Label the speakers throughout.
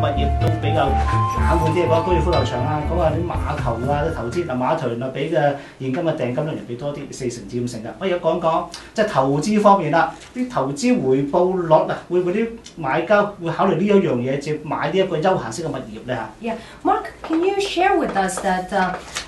Speaker 1: 物業都比較冷門啲，講高爾夫球場啊，講話啲馬球啊，啲投資嗱馬團啊，俾嘅現金嘅訂金率人哋多啲，4成至5成㗎。我而家講講即係投資方面啦，啲投資回報率啊，會唔會啲買家會考慮呢一樣嘢，接買呢一個休閒式嘅物業咧嚇
Speaker 2: Yeah, Mark, can you share with us that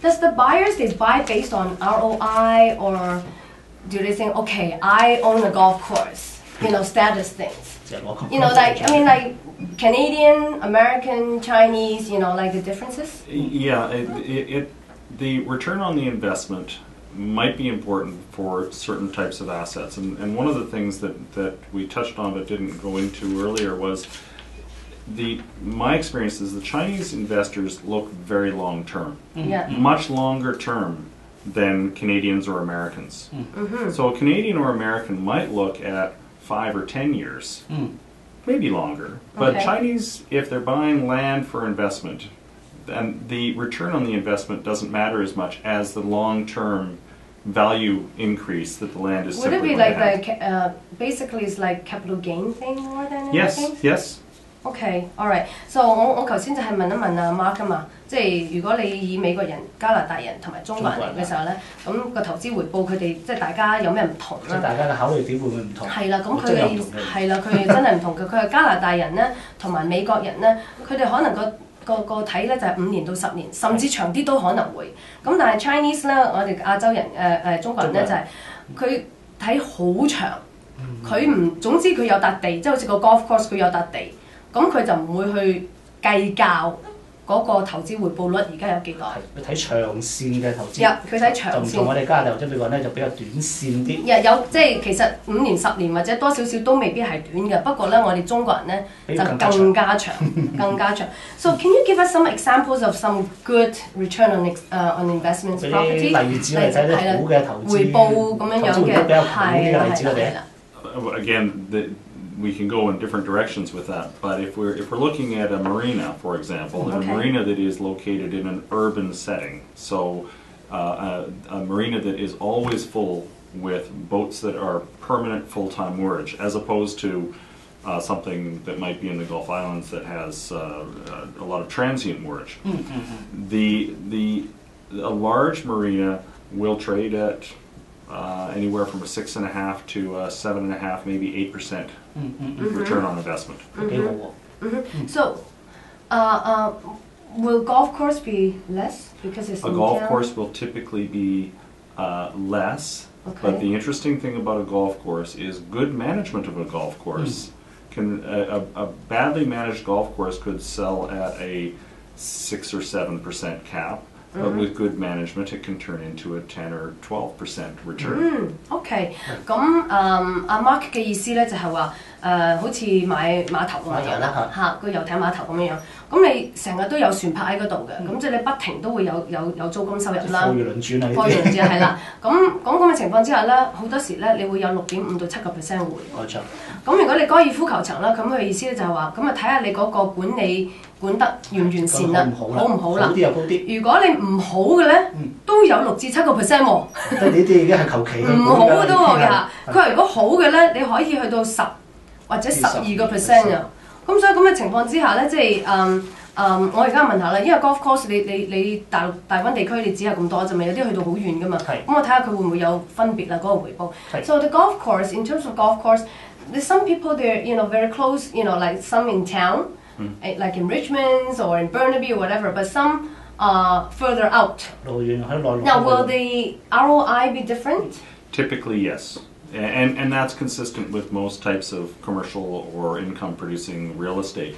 Speaker 2: does the buyers they buy based on ROI or do they think, okay, I own a golf course, status things? Like Canadian, American, Chinese, like the differences?
Speaker 3: Yeah, the return on the investment might be important for certain types of assets. And one of the things that we touched on but didn't go into earlier was my experience is the Chinese investors look very long term, much longer term than Canadians or Americans. So a Canadian or American might look at 5 or 10 years, maybe longer. But Chinese, if they're buying land for investment, then the return on the investment doesn't matter as much as the long-term value increase that the land is simply going to have.
Speaker 2: Would it be basically it's like capital gain thing more than anything?
Speaker 3: Yes.
Speaker 2: Okay, alright. So 我頭先就係問一問阿 Mark 啊嘛，即係如果你以美國人、加拿大人同埋中國人嚟嘅時候咧，咁個投資回報佢哋即係大家有咩唔同啦？
Speaker 1: 即係大家嘅考慮點會唔會唔同？
Speaker 2: 係啦，咁佢哋係啦，佢哋真係唔同嘅。佢係加拿大人咧，同埋美國人咧，佢哋可能個睇咧就係5年到10年，甚至長啲都可能會。咁但係 Chinese 咧，我哋亞洲人中國人咧就係佢睇好長，佢唔總之佢有笪地，即係好似個 golf course 佢有笪地。咁佢就唔會去計較嗰個投資回報率而家有幾多？
Speaker 1: 佢睇長線嘅投資。
Speaker 2: 佢睇長線。就唔同
Speaker 1: 我哋加拿大或者美國咧就比較短線啲。
Speaker 2: 有即係其實5年、10年或者多少少都未必係短嘅，不過咧我哋中國人咧就更加長，更加長。So can you give us some examples of some good return on investments property？
Speaker 1: 例子嚟睇啲好嘅投資
Speaker 2: 回報咁樣樣嘅，
Speaker 1: 係啦係啦。
Speaker 3: Again, we can go in different directions with that, but if we're looking at a marina, for example, a marina that is located in an urban setting, so a marina that is always full with boats that are permanent full-time moorage, as opposed to something that might be in the Gulf Islands that has a lot of transient moorage. A large marina will trade at anywhere from a 6.5% to 7.5%, maybe 8% return on investment.
Speaker 2: So, will golf course be less because it's
Speaker 3: a golf course will typically be less. But the interesting thing about a golf course is good management of a golf course. A badly managed golf course could sell at a 6 or 7% cap. But with good management, it can turn into a 10 or 12% return.
Speaker 2: OK， 咁阿 Mark 嘅意思咧就係話好似買碼頭咁樣啦，嚇個遊艇碼頭咁樣樣。咁你成日都有船泊喺嗰度嘅，咁即係你不停都會有租金收入啦。
Speaker 1: 貨如輪轉啊！
Speaker 2: 貨如輪轉係啦。咁嘅情況之下咧，好多時咧你會有6.5到7%回。冇錯。咁如果你高爾夫球場啦，咁佢意思咧就係話，咁啊睇下你嗰個管理管得完唔完善啦，好唔好啦？好啲又高啲。如果你唔好嘅咧，都有6至7%喎。
Speaker 1: 得呢啲已經係求其。
Speaker 2: 唔好都喎㗎。佢話如果好嘅咧，你可以去到10或者12%啊。咁所以咁嘅情況之下咧，即係我而家問下啦，因為 golf course 你大灣地區你只係咁多啫嘛，有啲去到好遠噶嘛。咁我睇下佢會唔會有分別啦嗰個回報。So the golf course, in terms of golf course, there's some people they're very close, like some in town, like in Richmond or in Burnaby or whatever, but some further out. Now, will the ROI be different?
Speaker 3: Typically, yes. And that's consistent with most types of commercial or income-producing real estate.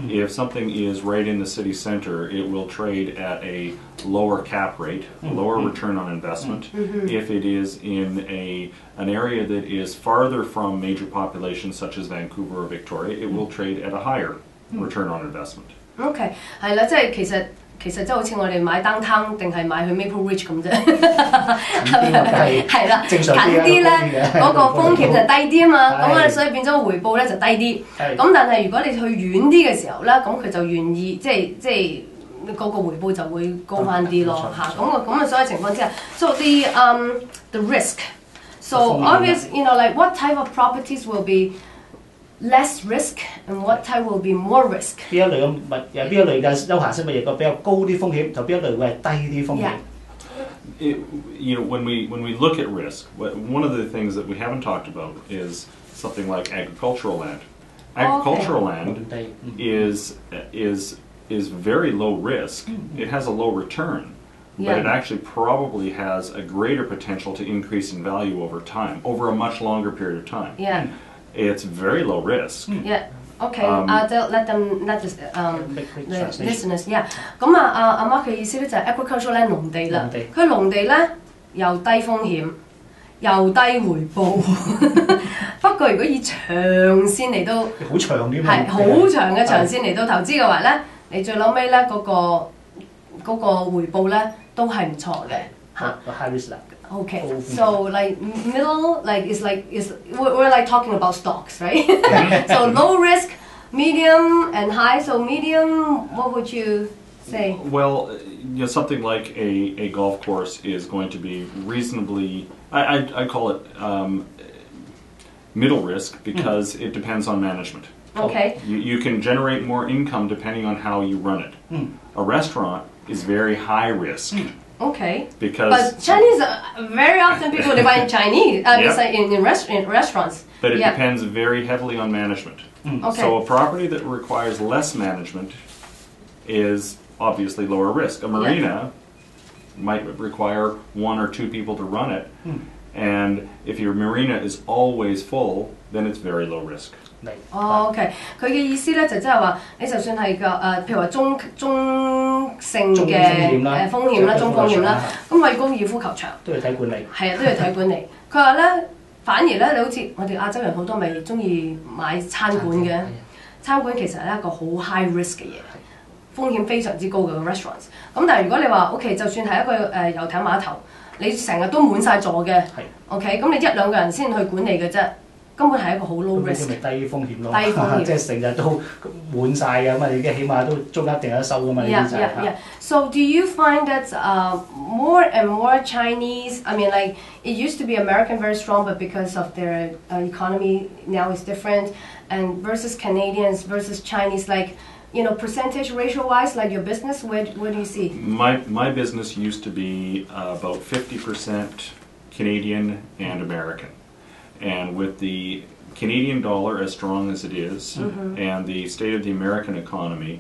Speaker 3: If something is right in the city center, it will trade at a lower cap rate, a lower return on investment. If it is in an area that is farther from major populations such as Vancouver or Victoria, it will trade at a higher return on investment.
Speaker 2: OK， 係啦，即係其實即係好似我哋買 downtown 定係買去 Maple Ridge 咁啫，係啦，近啲咧嗰個風險就低啲啊嘛，咁啊所以變咗個回報咧就低啲。咁但係如果你去遠啲嘅時候咧，咁佢就願意即係嗰個回報就會高翻啲咯嚇。咁啊所有情況之下 ，so the risk，so obvious like what type of properties will be less risk and what type will be more risk？
Speaker 1: 邊一類嘅邊一類嘅休閒式物業個比較高啲風險，就邊一類會係低啲風險。
Speaker 3: When we look at risk, one of the things that we haven't talked about is something like agricultural land. Agricultural land is very low risk. It has a low return, but it actually probably has a greater potential to increase in value over time, over a much longer period of time.
Speaker 2: Yeah.
Speaker 3: It's very low risk.
Speaker 2: Yeah. Okay. Let the listeners. Yeah. 咁阿 Mark 嘅意思咧就係 agricultural 咧農地啦。佢農地咧又低風險，又低回報。不過如果以長線嚟到，
Speaker 1: 好長啲，
Speaker 2: 係好長嘅長線嚟到投資嘅話咧，你最嬲尾咧嗰個回報咧都係唔錯嘅嚇。
Speaker 1: high risk 啦。
Speaker 2: Okay, so like middle, we're like talking about stocks, right? So low risk, medium, and high. So medium, what would you say?
Speaker 3: Well, something like a golf course is going to be reasonably. I call it middle risk because it depends on management.
Speaker 2: Okay.
Speaker 3: You can generate more income depending on how you run it. A restaurant is very high risk.
Speaker 2: Okay.
Speaker 3: Because
Speaker 2: but Chinese, very often people they buy in Chinese, in restaurants.
Speaker 3: But it depends very heavily on management.
Speaker 2: Okay.
Speaker 3: So a property that requires less management is obviously lower risk. A marina might require 1 or 2 people to run it, and if your marina is always full, then it's very low risk.
Speaker 2: OK， 佢嘅意思咧就即係話，你就算係譬如話中性嘅風險啦、中風險啦，咁去高爾夫球場
Speaker 1: 都要睇管理。係
Speaker 2: 啊，都要睇管理。佢話咧，反而咧，你好似我哋亞洲人好多咪中意買餐館嘅，餐館其實係一個好 high risk 嘅嘢，風險非常之高嘅 restaurants。咁但係如果你話 OK， 就算係一個遊艇碼頭，你成日都滿晒座嘅 ，OK， 咁你1、2個人先去管理嘅啫。根本係一個好 low risk，
Speaker 1: 咪低風險咯，
Speaker 2: 低風險，
Speaker 1: 即係成日都滿晒嘅咁啊！你嘅起碼都中間一定有得收噶嘛，呢啲就係。
Speaker 2: So do you find that more and more Chinese? I mean, like it used to be American very strong, but because of their economy now is different, and versus Canadians versus Chinese, like. Percentage ratio wise, like your business, where do you see?
Speaker 3: My business used to be about 50% Canadian and American. And with the Canadian dollar as strong as it is, and the state of the American economy,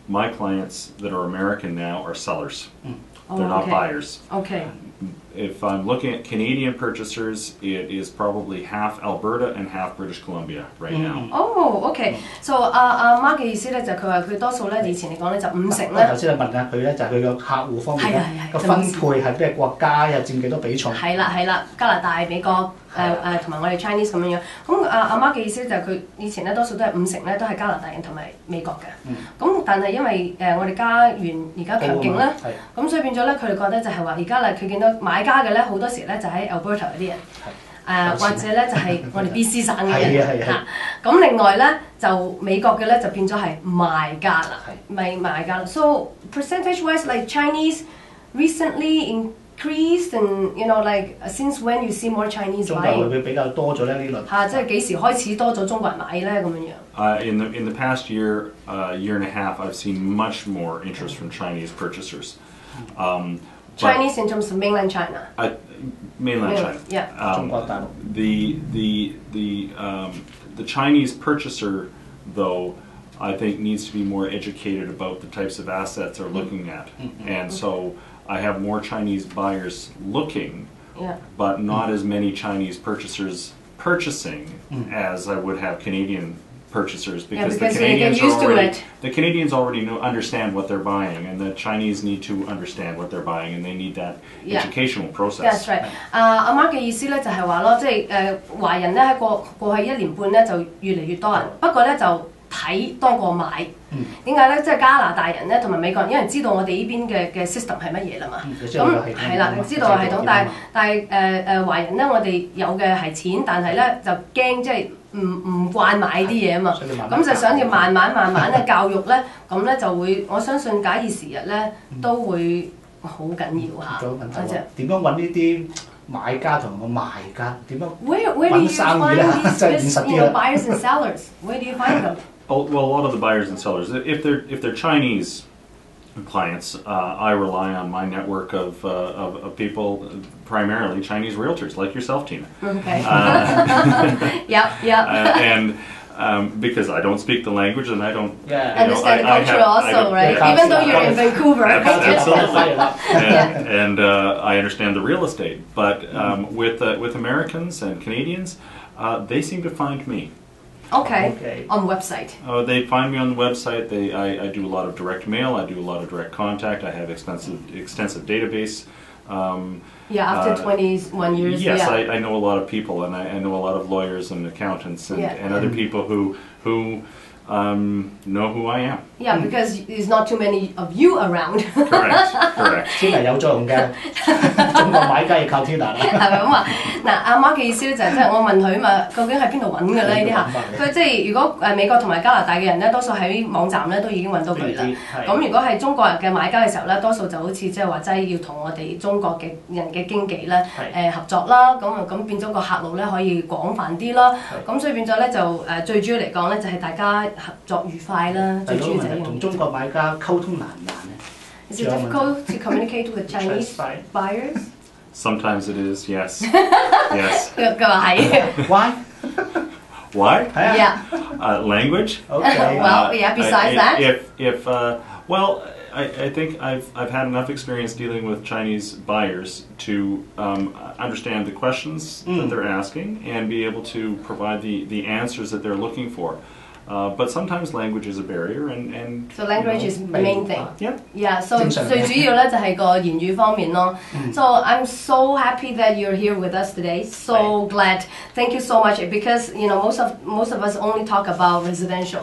Speaker 3: my clients that are American now are sellers. They're not buyers.
Speaker 2: Okay.
Speaker 3: If I'm looking at Canadian purchasers, it is probably half Alberta and half British Columbia right now.
Speaker 2: Oh, okay. So Mark 嘅意思咧就係佢話佢多數咧以前嚟講咧就50%咧。
Speaker 1: 頭先你問下佢咧就係佢個客戶方面咧個分配係咩國家又佔幾多比重？係
Speaker 2: 啦，加拿大、美國同埋我哋 Chinese 咁樣樣。咁阿 Mark 嘅意思就係佢以前咧多數都係50%咧都係加拿大人同埋美國嘅。咁但係因為我哋加元而家強勁咧，咁所以變咗咧佢哋覺得就係話而家佢見到買家嘅咧好多時咧就喺 Alberta 嗰啲人，或者咧就係我哋 BC 省嘅人嚇。咁另外咧就美國嘅咧就變咗係賣家啦，賣家啦。So percentage wise, like Chinese recently increased, and like since when you see more Chinese buying？ 中國會比較多咗咧呢輪嚇，即係幾時開始多咗中國人買咧咁樣樣
Speaker 3: ？In the past year, year and a half, I've seen much more interest from Chinese purchasers.
Speaker 2: Chinese in terms of mainland China.
Speaker 3: Mainland China.
Speaker 2: Yeah.
Speaker 3: The Chinese purchaser, though, I think needs to be more educated about the types of assets they're looking at, and so I have more Chinese buyers looking, but not as many Chinese purchasers purchasing as I would have Canadian purchasers because the Canadians already understand what they're buying, and the Chinese need to understand what they're buying, and they need that educational process.
Speaker 2: That's right. 阿 Mark 嘅意思咧就係話咯，即係華人咧喺過去1年半咧就越嚟越多人，不過咧就睇多過買。點解咧？即係加拿大人咧同埋美國人，因為知道我哋呢邊嘅 system 係乜嘢啦嘛。咁係啦，知道個系統，但係華人咧，我哋有嘅係錢，但係咧就驚即係唔慣買啲嘢啊嘛。咁就想要慢慢嘅教育咧，咁咧就會我相信假以時日咧都會好緊要嚇。
Speaker 1: 仲有問題點樣揾呢啲買家同個賣家點樣
Speaker 2: Where do you
Speaker 1: 揾生意咧？
Speaker 2: find
Speaker 1: 真係現
Speaker 2: these
Speaker 1: 實啲啦。
Speaker 2: buyers and sellers? Where do you find them?
Speaker 3: Oh, well, a lot of the buyers and sellers, if they're Chinese clients, I rely on my network of people, primarily Chinese realtors like yourself, Tina.
Speaker 2: Okay. Yep.
Speaker 3: And because I don't speak the language and I don't
Speaker 2: Understand the culture also, right? Even though you're in Vancouver.
Speaker 3: Absolutely. And I understand the real estate. But with Americans and Canadians, they seem to find me.
Speaker 2: Okay. On website.
Speaker 3: They find me on the website. I do a lot of direct mail. I do a lot of direct contact. I have extensive database.
Speaker 2: After 21 years.
Speaker 3: Yes,
Speaker 2: yeah.
Speaker 3: I know a lot of people, and I know a lot of lawyers and accountants and other people who know who I am.
Speaker 2: Yeah, because there's not too many of you around.
Speaker 3: Correct.
Speaker 1: Tina 有作用嘅，中國買家要靠 Tina 啦。
Speaker 2: 係咪咁啊？嗱，阿媽嘅意思咧就係即係我問佢嘛，究竟喺邊度揾嘅咧？呢啲嚇，佢即係如果美國同埋加拿大嘅人咧，多數喺網站咧都已經揾到佢啦。咁如果係中國人嘅買家嘅時候咧，多數就好似即係話齋要同我哋中國嘅人嘅經紀咧合作啦，咁變咗個客路咧可以廣泛啲啦。咁所以變咗咧就最主要嚟講咧就係大家合作愉快啦，最主要就係
Speaker 1: 同中國買家溝通難唔難咧？
Speaker 2: Is it difficult to communicate with Chinese buyers?
Speaker 3: Sometimes it is, yes. Yes.
Speaker 2: 佢話係。
Speaker 1: Why?
Speaker 3: Why?
Speaker 2: Yeah.
Speaker 3: Language.
Speaker 1: Okay.
Speaker 2: Well, yeah. Besides that.
Speaker 3: Well, I think I've had enough experience dealing with Chinese buyers to understand the questions that they're asking and be able to provide the answers that they're looking for. But sometimes language is a barrier, and
Speaker 2: so language is the main thing.
Speaker 3: Yep.
Speaker 2: Yeah. So 最主要咧就係個言語方面咯。So I'm so happy that you're here with us today. So glad. Thank you so much because most of us only talk about residential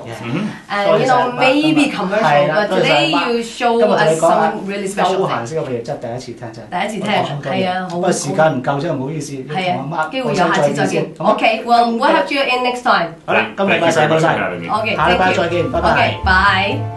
Speaker 2: and maybe commercial, but today you show us some really special
Speaker 1: 休閒式嘅嘢真係第一次聽真。
Speaker 2: 第一次聽係啊，好。
Speaker 1: 不過時間唔夠啫，唔好意思。
Speaker 2: 係啊，機會有下次再見。Okay, well, we'll have you in next time.
Speaker 1: 好啦，今日拜晒，拜晒。
Speaker 2: Okay,
Speaker 1: 下禮拜
Speaker 2: thank you.
Speaker 1: 再見，拜拜。
Speaker 2: Okay, bye.